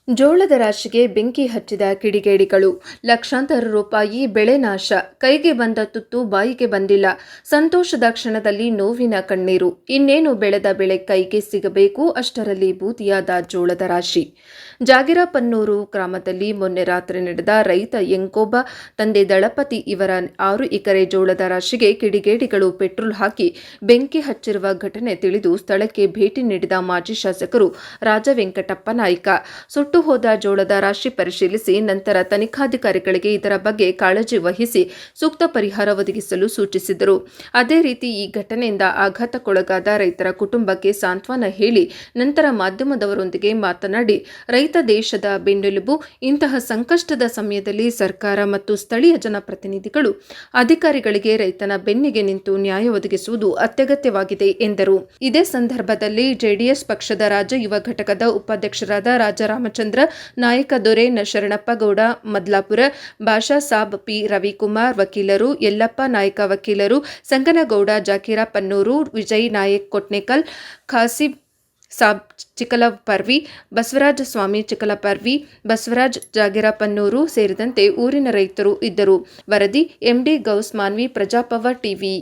ಜೋಳದ ರಾಶಿಗೆ ಬೆಂಕಿ ಹಚ್ಚಿದ ಕಿಡಿಗೇಡಿಗಳು. ಲಕ್ಷಾಂತರ ರೂಪಾಯಿ ಬೆಳೆ ನಾಶ. ಕೈಗೆ ಬಂದ ತುತ್ತು ಬಾಯಿಗೆ ಬಂದಿಲ್ಲ. ಸಂತೋಷದ ಕ್ಷಣದಲ್ಲಿ ನೋವಿನ ಕಣ್ಣೀರು. ಇನ್ನೇನು ಬೆಳೆದ ಬೆಳೆ ಕೈಗೆ ಸಿಗಬೇಕು, ಅಷ್ಟರಲ್ಲಿ ಬೂದಿಯಾದ ಜೋಳದ ರಾಶಿ. ಜಾಗಿರಪನ್ನೂರು ಗ್ರಾಮದಲ್ಲಿ ಮೊನ್ನೆ ರಾತ್ರಿ ನಡೆದ ರೈತ ಎಂಕೋಬ ತಂದೆ ದಳಪತಿ ಇವರ 6 ಎಕರೆ ಜೋಳದ ರಾಶಿಗೆ ಕಿಡಿಗೇಡಿಗಳು ಪೆಟ್ರೋಲ್ ಹಾಕಿ ಬೆಂಕಿ ಹಚ್ಚಿರುವ ಘಟನೆ ತಿಳಿದು ಸ್ಥಳಕ್ಕೆ ಭೇಟಿ ನೀಡಿದ ಮಾಜಿ ಶಾಸಕರು ರಾಜವೆಂಕಟಪ್ಪ ನಾಯ್ಕ ಸುಟ್ಟು ಹೋದ ಜೋಳದ ರಾಶಿ ಪರಿಶೀಲಿಸಿ ನಂತರ ತನಿಖಾಧಿಕಾರಿಗಳಿಗೆ ಇದರ ಬಗ್ಗೆ ಕಾಳಜಿ ವಹಿಸಿ ಸೂಕ್ತ ಪರಿಹಾರ ಒದಗಿಸಲು ಸೂಚಿಸಿದರು. ಅದೇ ರೀತಿ ಈ ಘಟನೆಯಿಂದ ಆಘಾತಕ್ಕೊಳಗಾದ ರೈತರ ಕುಟುಂಬಕ್ಕೆ ಸಾಂತ್ವನ ಹೇಳಿ ನಂತರ ಮಾಧ್ಯಮದವರೊಂದಿಗೆ ಮಾತನಾಡಿ, ರೈತ ದೇಶದ ಬೆನ್ನೆಲುಬು. ಇಂತಹ ಸಂಕಷ್ಟದ ಸಮಯದಲ್ಲಿ ಸರ್ಕಾರ ಮತ್ತು ಸ್ಥಳೀಯ ಜನಪ್ರತಿನಿಧಿಗಳು ಅಧಿಕಾರಿಗಳಿಗೆ ರೈತನ ಬೆನ್ನಿಗೆ ನಿಂತು ನ್ಯಾಯ ಒದಗಿಸುವುದು ಅತ್ಯಗತ್ಯವಾಗಿದೆ ಎಂದರು. ಇದೇ ಸಂದರ್ಭದಲ್ಲಿ ಜೆಡಿಎಸ್ ಪಕ್ಷದ ರಾಜ್ಯ ಯುವ ಘಟಕದ ಉಪಾಧ್ಯಕ್ಷರಾದ ರಾಜರಾಮಚಂದ್ರ ನಾಯಕ, ದೊರೆ ಶರಣಪ್ಪ ಗೌಡ ಮದ್ಲಾಪುರ, ಬಾಷಾ ಸಾಬ್ ಪಿ ರವಿಕುಮಾರ್ ವಕೀಲರು, ಯಲ್ಲಪ್ಪ ನಾಯಕ ವಕೀಲರು, ಸಂಗನಗೌಡ ಜಾಕೀರಪನ್ನೂರು, ವಿಜಯ್ ನಾಯಕ್ ಕೊಟ್ನೇಕಲ್, ಖಾಸಿಂ ಸಾಬ್ ಚಿಕಲಪರ್ವಿ, ಬಸವರಾಜ ಸ್ವಾಮಿ ಚಿಕಲಪರ್ವಿ, ಬಸವರಾಜ್ ಜಾಗಿರಪನ್ನೂರು ಸೇರಿದಂತೆ ಊರಿನ ರೈತರು ಇದ್ದರು. ವರದಿ ಎಂಡಿ ಗೌಸ್ ಮಾನ್ವಿ, ಪ್ರಜಾಪವ ಟಿವಿ.